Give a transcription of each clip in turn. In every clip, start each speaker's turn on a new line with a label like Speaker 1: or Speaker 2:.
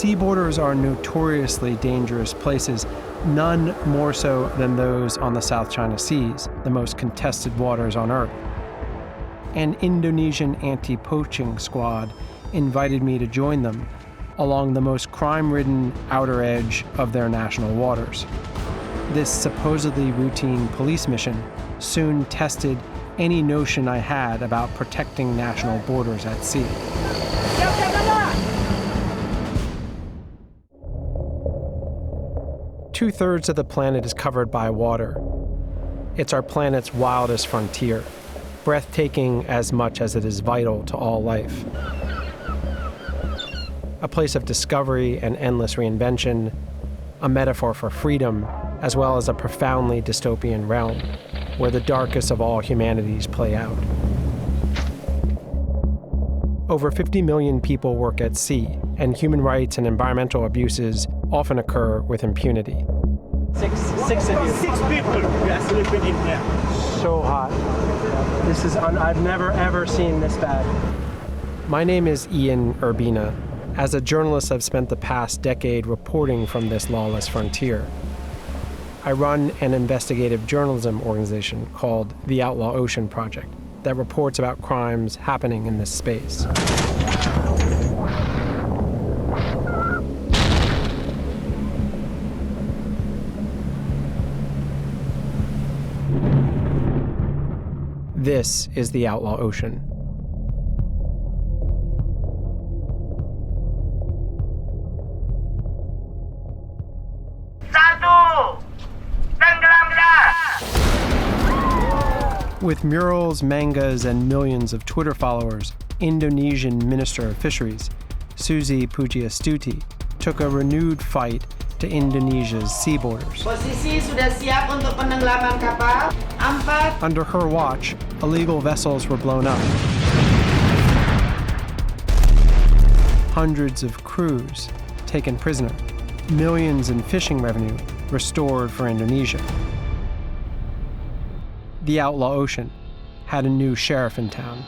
Speaker 1: Sea borders are notoriously dangerous places, none more so than those on the South China Seas, the most contested waters on Earth. An Indonesian anti-poaching squad invited me to join them along the most crime-ridden outer edge of their national waters. This supposedly routine police mission soon tested any notion I had about protecting national borders at sea. Two-thirds of the planet is covered by water. It's our planet's wildest frontier, breathtaking as much as it is vital to all life. A place of discovery and endless reinvention, a metaphor for freedom, as well as a profoundly dystopian realm where the darkest of all humanities play out. Over 50 million people work at sea, and human rights and environmental abuses often occur with impunity.
Speaker 2: Six people we are sleeping in here.
Speaker 1: So hot. I've never ever seen this bad. My name is Ian Urbina. As a journalist, I've spent the past decade reporting from this lawless frontier. I run an investigative journalism organization called the Outlaw Ocean Project that reports about crimes happening in this space. This is the Outlaw Ocean. With murals, mangas, and millions of Twitter followers, Indonesian Minister of Fisheries, Susi Pujiastuti, took a renewed fight to Indonesia's sea borders. Under her watch, illegal vessels were blown up. Hundreds of crews taken prisoner. Millions in fishing revenue restored for Indonesia. The Outlaw Ocean had a new sheriff in town.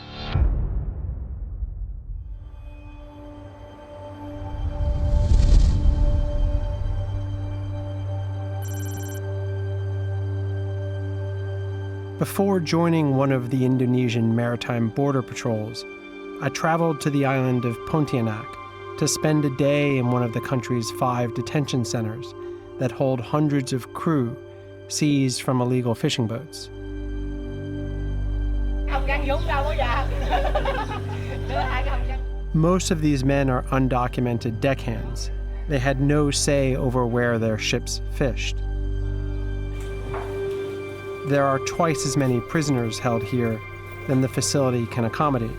Speaker 1: Before joining one of the Indonesian maritime border patrols, I traveled to the island of Pontianak to spend a day in one of the country's 5 detention centers that hold hundreds of crew seized from illegal fishing boats. Most of these men are undocumented deckhands. They had no say over where their ships fished. There are twice as many prisoners held here than the facility can accommodate.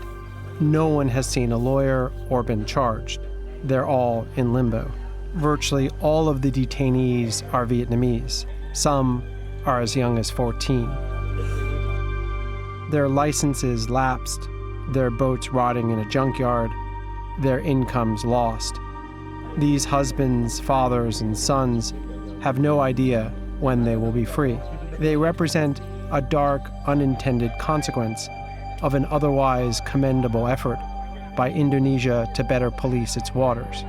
Speaker 1: No one has seen a lawyer or been charged. They're all in limbo. Virtually all of the detainees are Vietnamese. Some are as young as 14. Their licenses lapsed, their boats rotting in a junkyard, their incomes lost. These husbands, fathers, and sons have no idea when they will be free. They represent a dark, unintended consequence of an otherwise commendable effort by Indonesia to better police its waters.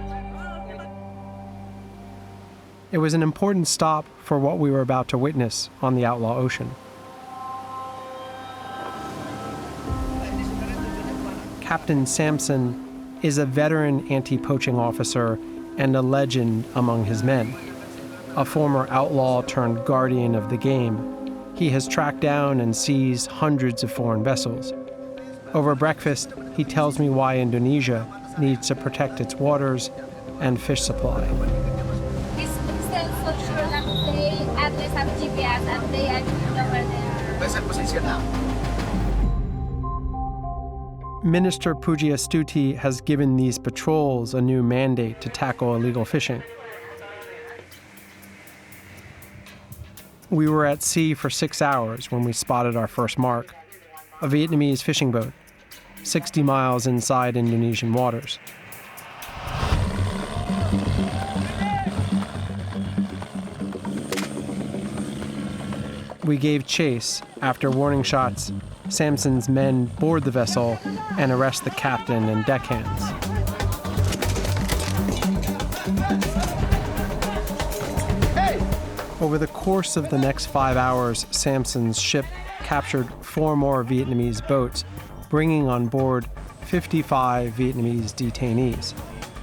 Speaker 1: It was an important stop for what we were about to witness on the Outlaw Ocean. Captain Sampson is a veteran anti-poaching officer and a legend among his men. A former outlaw turned guardian of the game, he has tracked down and seized hundreds of foreign vessels. Over breakfast, he tells me why Indonesia needs to protect its waters and fish supply.
Speaker 3: This distance for sure that they at least have GPS and they are over there. Where's that position now?
Speaker 1: Minister Pujiastuti has given these patrols a new mandate to tackle illegal fishing. We were at sea for 6 hours when we spotted our first mark, a Vietnamese fishing boat, 60 miles inside Indonesian waters. We gave chase. After warning shots, Sampson's men board the vessel and arrest the captain and deckhands. Over the course of the next 5 hours, Samson's ship captured 4 more Vietnamese boats, bringing on board 55 Vietnamese detainees.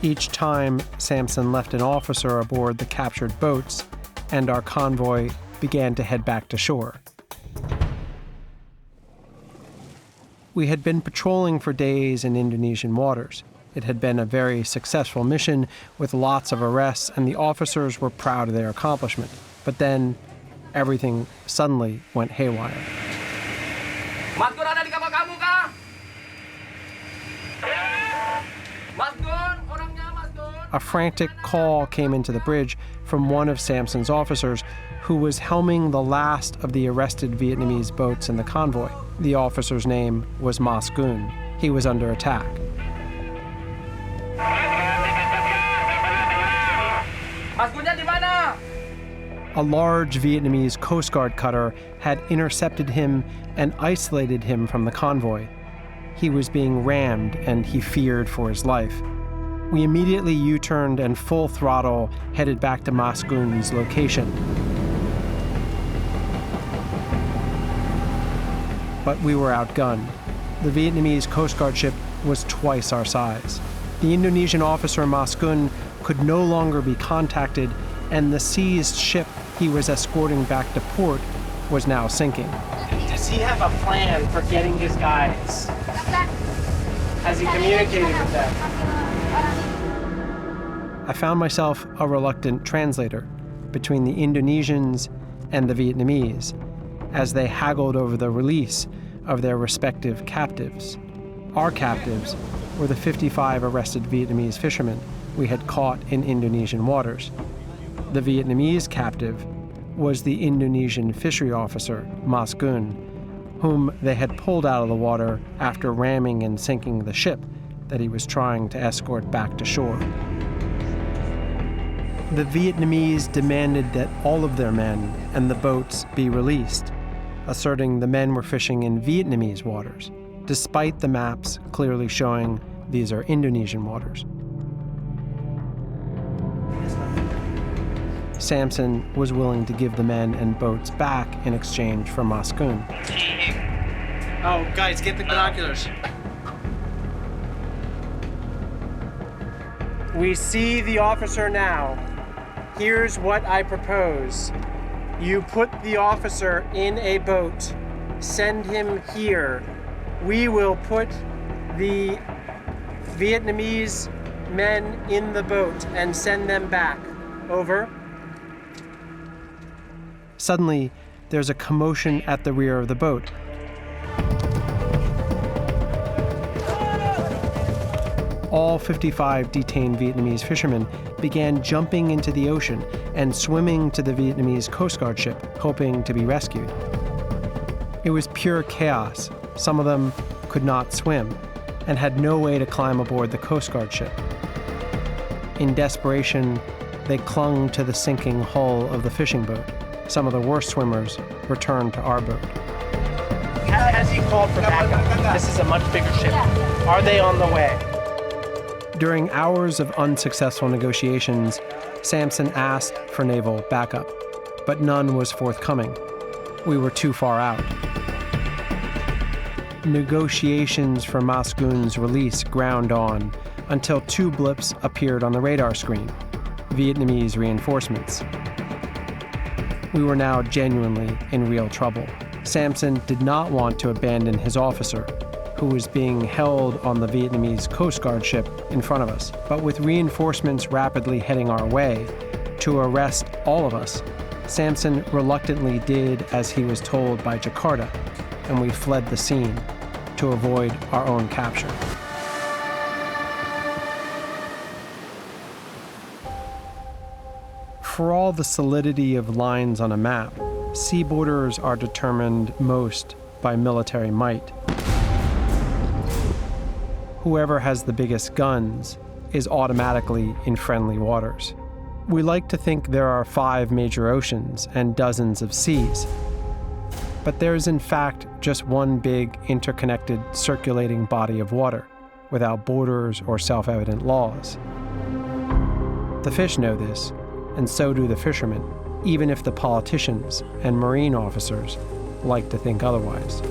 Speaker 1: Each time, Samson left an officer aboard the captured boats, and our convoy began to head back to shore. We had been patrolling for days in Indonesian waters. It had been a very successful mission with lots of arrests, and the officers were proud of their accomplishment. But then, everything suddenly went haywire.
Speaker 2: Mas Gun ada di kapal kamu kah? Mas Gun, orangnya Mas Gun.
Speaker 1: A frantic call came into the bridge from one of Samson's officers, who was helming the last of the arrested Vietnamese boats in the convoy. The officer's name was Mas Gun. He was under attack.
Speaker 2: Mas Gunnya di mana?
Speaker 1: A large Vietnamese Coast Guard cutter had intercepted him and isolated him from the convoy. He was being rammed, and he feared for his life. We immediately U-turned and full throttle headed back to Mas Gun's location. But we were outgunned. The Vietnamese Coast Guard ship was twice our size. The Indonesian officer Mas Gun could no longer be contacted, and the seized ship he was escorting back to port was now sinking.
Speaker 4: Does he have a plan for getting his guys? Has he communicated with them?
Speaker 1: I found myself a reluctant translator between the Indonesians and the Vietnamese as they haggled over the release of their respective captives. Our captives were the 55 arrested Vietnamese fishermen we had caught in Indonesian waters. The Vietnamese captive was the Indonesian fishery officer, Mas Gun, whom they had pulled out of the water after ramming and sinking the ship that he was trying to escort back to shore. The Vietnamese demanded that all of their men and the boats be released, asserting the men were fishing in Vietnamese waters, despite the maps clearly showing these are Indonesian waters. Samson was willing to give the men and boats back in exchange for Mas Gun.
Speaker 4: Oh, guys, get the binoculars. We see the officer now. Here's what I propose. You put the officer in a boat, send him here. We will put the Vietnamese men in the boat and send them back. Over.
Speaker 1: Suddenly, there's a commotion at the rear of the boat. All 55 detained Vietnamese fishermen began jumping into the ocean and swimming to the Vietnamese Coast Guard ship, hoping to be rescued. It was pure chaos. Some of them could not swim and had no way to climb aboard the Coast Guard ship. In desperation, they clung to the sinking hull of the fishing boat. Some of the worst swimmers returned to our boat.
Speaker 4: Has he called for backup? This is a much bigger ship. Are they on the way?
Speaker 1: During hours of unsuccessful negotiations, Samson asked for naval backup, but none was forthcoming. We were too far out. Negotiations for Mas Gun's release ground on until 2 blips appeared on the radar screen: Vietnamese reinforcements. We were now genuinely in real trouble. Samson did not want to abandon his officer, who was being held on the Vietnamese Coast Guard ship in front of us. But with reinforcements rapidly heading our way to arrest all of us, Samson reluctantly did as he was told by Jakarta, and we fled the scene to avoid our own capture. For all the solidity of lines on a map, sea borders are determined most by military might. Whoever has the biggest guns is automatically in friendly waters. We like to think there are 5 major oceans and dozens of seas, but there is in fact just one big interconnected circulating body of water without borders or self-evident laws. The fish know this, and so do the fishermen. even if the politicians and Marine officers like to think otherwise.